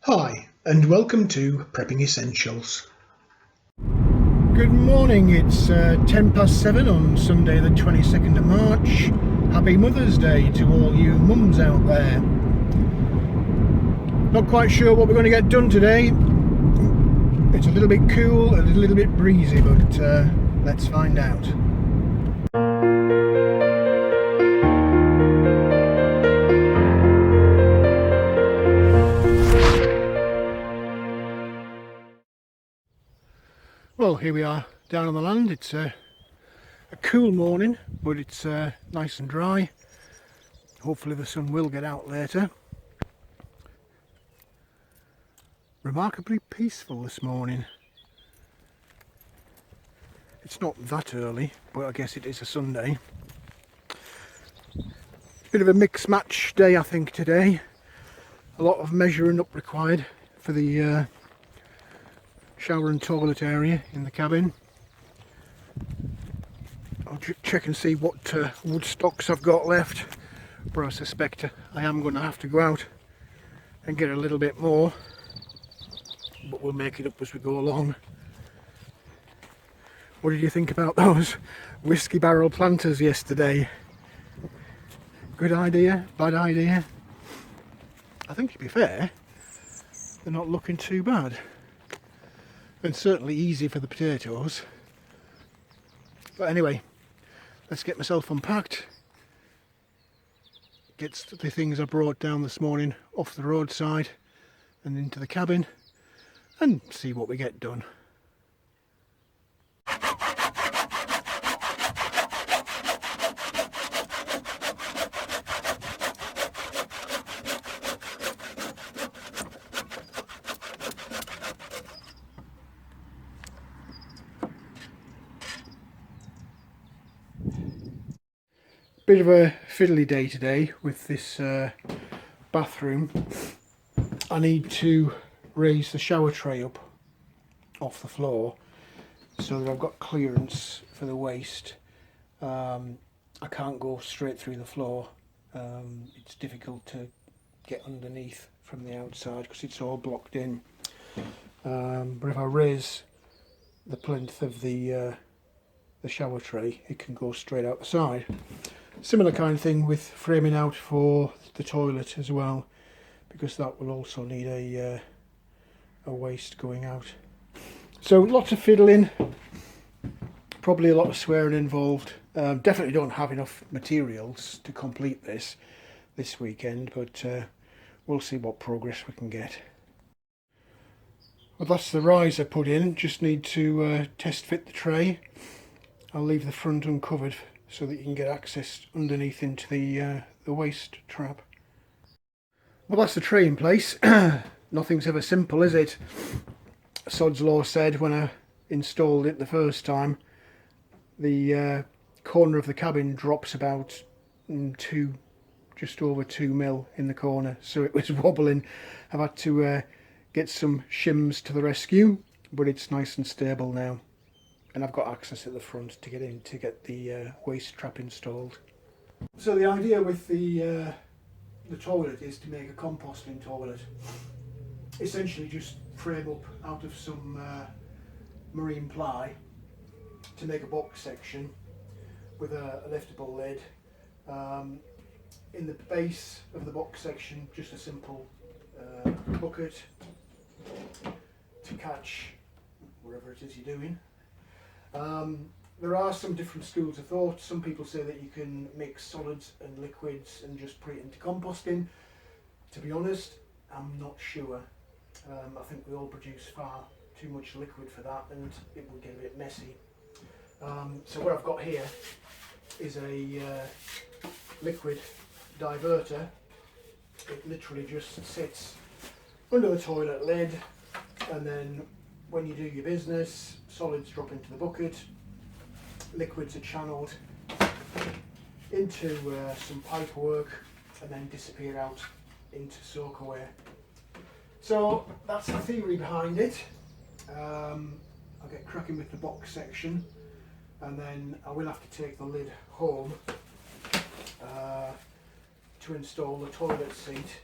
Hi, and welcome to Prepping Essentials. Good morning, it's 10 past 7 on Sunday the 22nd of March. Happy Mother's Day to all you mums out there. Not quite sure what we're going to get done today. It's a little bit cool and a little bit breezy, but let's find out. Well, here we are down on the land. It's a cool morning, but it's nice and dry. Hopefully the sun will get out later. Remarkably peaceful this morning. It's not that early, but I guess it is a Sunday. Bit of a mix match day I think today. A lot of measuring up required for the shower and toilet area in the cabin. I'll check and see what wood stocks I've got left, but I suspect I am going to have to go out and get a little bit more, but we'll make it up as we go along. What did you think about those whiskey barrel planters yesterday? Good idea? Bad idea? I think to be fair, they're not looking too bad. And certainly easy for the potatoes. But anyway, let's get myself unpacked, get the things I brought down this morning off the roadside and into the cabin, and see what we get done. Bit of a fiddly day today with this bathroom. I need to raise the shower tray up off the floor so that I've got clearance for the waste. I can't go straight through the floor. It's difficult to get underneath from the outside because it's all blocked in. But if I raise the plinth of the shower tray, it can go straight out the side. Similar kind of thing with framing out for the toilet as well, because that will also need a waste going out. So lots of fiddling, probably a lot of swearing involved. Definitely don't have enough materials to complete this weekend, but we'll see what progress we can get. Well, that's the riser put in. Just need to test fit the tray. I'll leave the front uncovered so that you can get access underneath into the waste trap. Well, that's the tray in place. Nothing's ever simple, is it? Sod's Law said when I installed it the first time, the corner of the cabin drops about just over 2 mil in the corner, so it was wobbling. I've had to get some shims to the rescue, but it's nice and stable now. And I've got access at the front to get in to get the waste trap installed. So the idea with the toilet is to make a composting toilet. Essentially just frame up out of some marine ply to make a box section with a liftable lid. In the base of the box section, just a simple bucket to catch whatever it is you're doing. There are some different schools of thought. Some people say that you can mix solids and liquids and just put it into composting. To be honest, I'm not sure. I think we all produce far too much liquid for that and it would get a bit messy. So what I've got here is a liquid diverter. It literally just sits under the toilet lid, and then when you do your business, solids drop into the bucket, liquids are channeled into some pipe work and then disappear out into soakaway. So that's the theory behind it. I'll get cracking with the box section, and then I will have to take the lid home to install the toilet seat,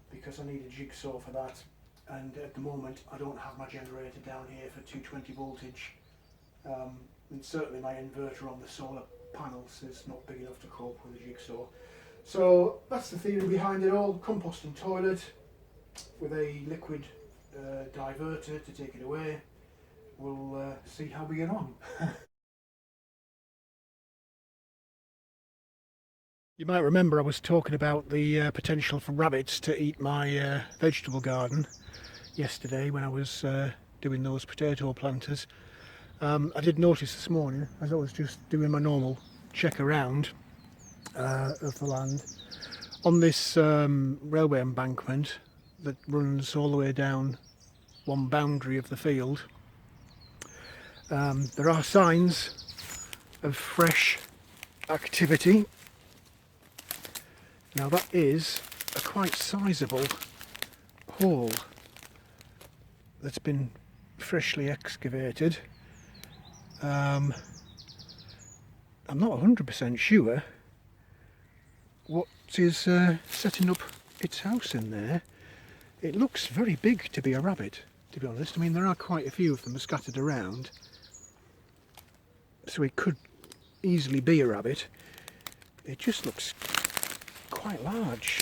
because I need a jigsaw for that. and at the moment I don't have my generator down here for 220 voltage, and certainly my inverter on the solar panels is not big enough to cope with a jigsaw. So that's the theory behind it all. Composting toilet with a liquid diverter to take it away. We'll see how we get on. You might remember I was talking about the potential for rabbits to eat my vegetable garden yesterday when I was doing those potato planters. I did notice this morning, as I was just doing my normal check around of the land, on this railway embankment that runs all the way down one boundary of the field, there are signs of fresh activity. Now that is a quite sizable hole that's been freshly excavated. I'm not 100% sure what is setting up its house in there. It looks very big to be a rabbit, to be honest. I mean, there are quite a few of them scattered around, so it could easily be a rabbit. It just looks quite large.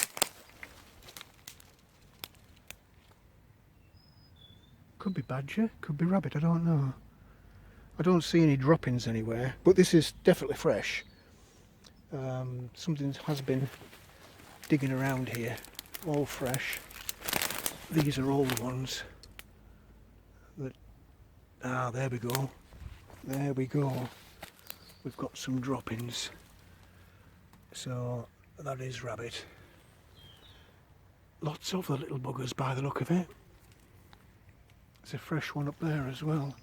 Could be badger, could be rabbit, I don't know. I don't see any droppings anywhere, but this is definitely fresh. Something has been digging around here, all fresh. These are old ones. There we go. There we go. We've got some droppings. So that is rabbit. Lots of the little buggers by the look of it. There's a fresh one up there as well.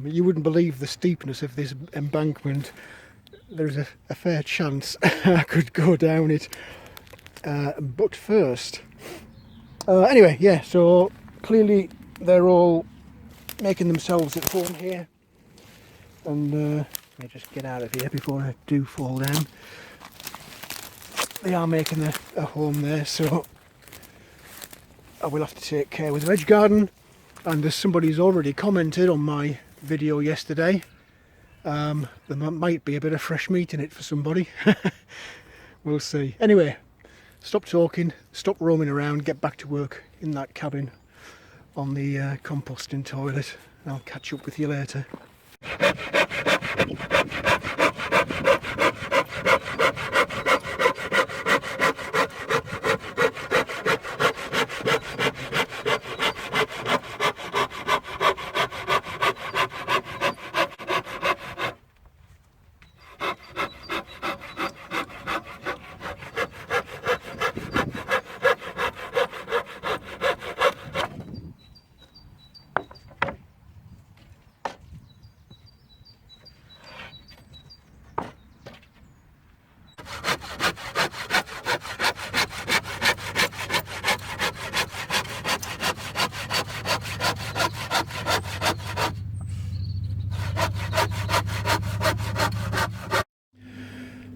You wouldn't believe the steepness of this embankment. There's a fair chance I could go down it. But first, anyway, yeah, so clearly they're all making themselves at home here. And let me just get out of here before I do fall down. They are making a home there, so I will have to take care with the veg garden. And as somebody's already commented on my video yesterday, there might be a bit of fresh meat in it for somebody. We'll see. Anyway, stop talking, stop roaming around, get back to work in that cabin on the composting toilet. I'll catch up with you later.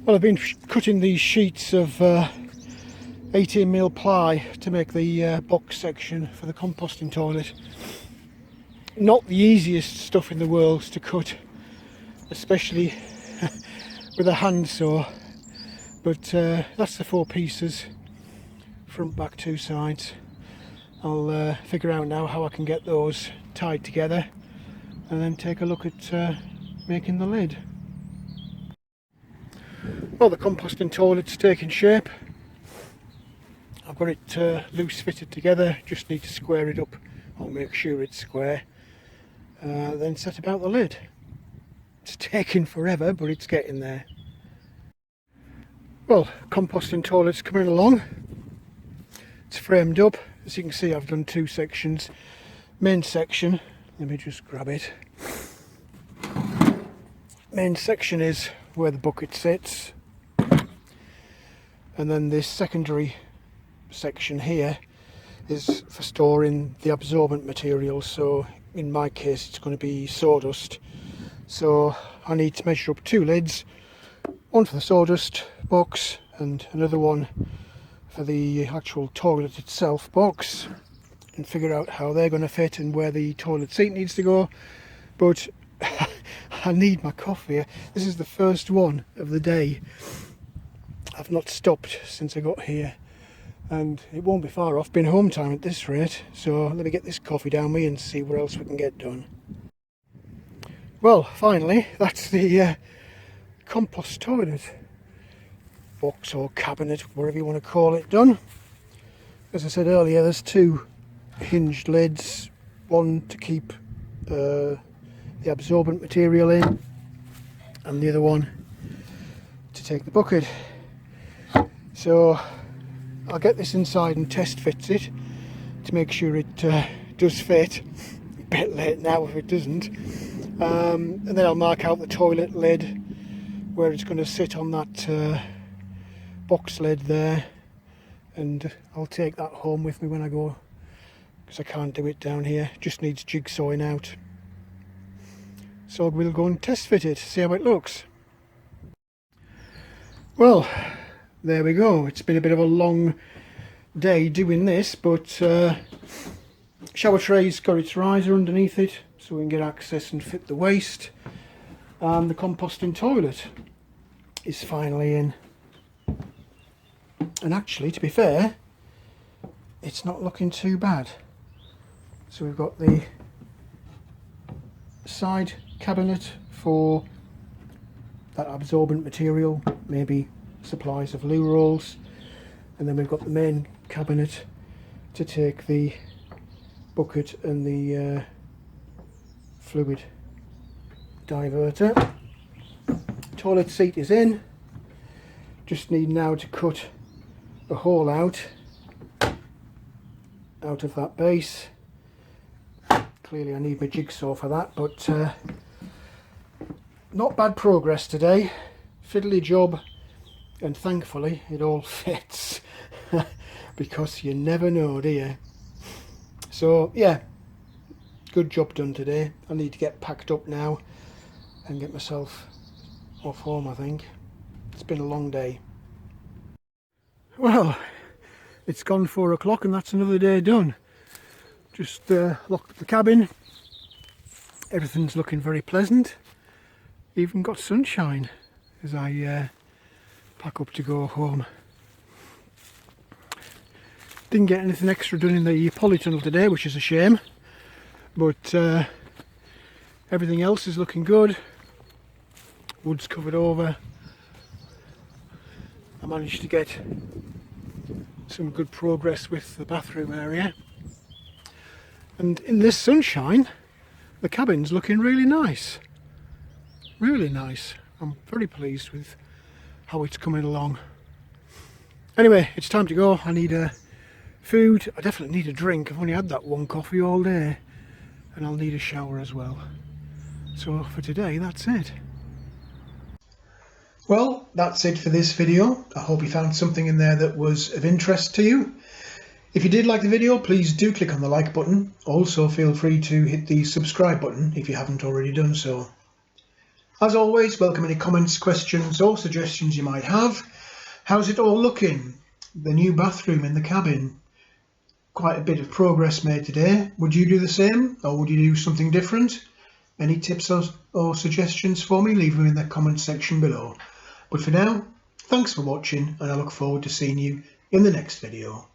Well, I've been cutting these sheets of 18mm ply to make the box section for the composting toilet. Not the easiest stuff in the world to cut, especially with a handsaw, but that's the 4 pieces, front, back, 2 sides. I'll figure out now how I can get those tied together and then take a look at making the lid. Well, the composting toilet's taking shape. I've got it loose fitted together, just need to square it up. I'll make sure it's square, then set about the lid. It's taking forever, but it's getting there. Well, composting toilet's coming along. It's framed up. As you can see, I've done 2 sections. Main section, let me just grab it. Main section is where the bucket sits, and then this secondary section here is for storing the absorbent material. So in my case it's going to be sawdust, so I need to measure up 2 lids, one for the sawdust box and another one for the actual toilet itself box and figure out how they're going to fit and where the toilet seat needs to go. But I need my coffee. This is the first one of the day. I've not stopped since I got here, and it won't be far off being home time at this rate. So let me get this coffee down me and see what else we can get done. Well, finally, that's the compost toilet box or cabinet, whatever you want to call it, done. As I said earlier, there's two hinged lids, one to keep the absorbent material in and the other one to take the bucket. So I'll get this inside and test fit it to make sure it does fit. A bit late now if it doesn't. And then I'll mark out the toilet lid where it's going to sit on that box lid there, and I'll take that home with me when I go, because I can't do it down here. Just needs jigsawing out. So we'll go and test fit it, see how it looks. Well, there we go. It's been a bit of a long day doing this, but shower tray's got its riser underneath it so we can get access and fit the waste. And the composting toilet is finally in. And actually, to be fair, it's not looking too bad. So we've got the side cabinet for that absorbent material, maybe supplies of loo rolls, and then we've got the main cabinet to take the bucket and the fluid diverter. Toilet seat is in. Just need now to cut a hole out of that base. Clearly I need my jigsaw for that, but not bad progress today. Fiddly job, and thankfully it all fits. Because you never know, do you? So yeah, good job done today. I need to get packed up now and get myself off home, I think. It's been a long day. Well, it's gone 4 o'clock and that's another day done. Just locked the cabin. Everything's looking very pleasant. Even got sunshine as I pack up to go home. Didn't get anything extra done in the polytunnel today, which is a shame. But everything else is looking good. Wood's covered over. I managed to get some good progress with the bathroom area. And in this sunshine, the cabin's looking really nice. Really nice. I'm very pleased with how it's coming along. Anyway, it's time to go. I need food. I definitely need a drink. I've only had that one coffee all day. And I'll need a shower as well. So for today, that's it. Well, that's it for this video. I hope you found something in there that was of interest to you. If you did like the video, please do click on the like button. Also, feel free to hit the subscribe button if you haven't already done so. As always, welcome any comments, questions or suggestions you might have. How's it all looking? The new bathroom in the cabin. Quite a bit of progress made today. Would you do the same, or would you do something different? Any tips or suggestions for me? Leave them in the comments section below. But for now, thanks for watching, and I look forward to seeing you in the next video.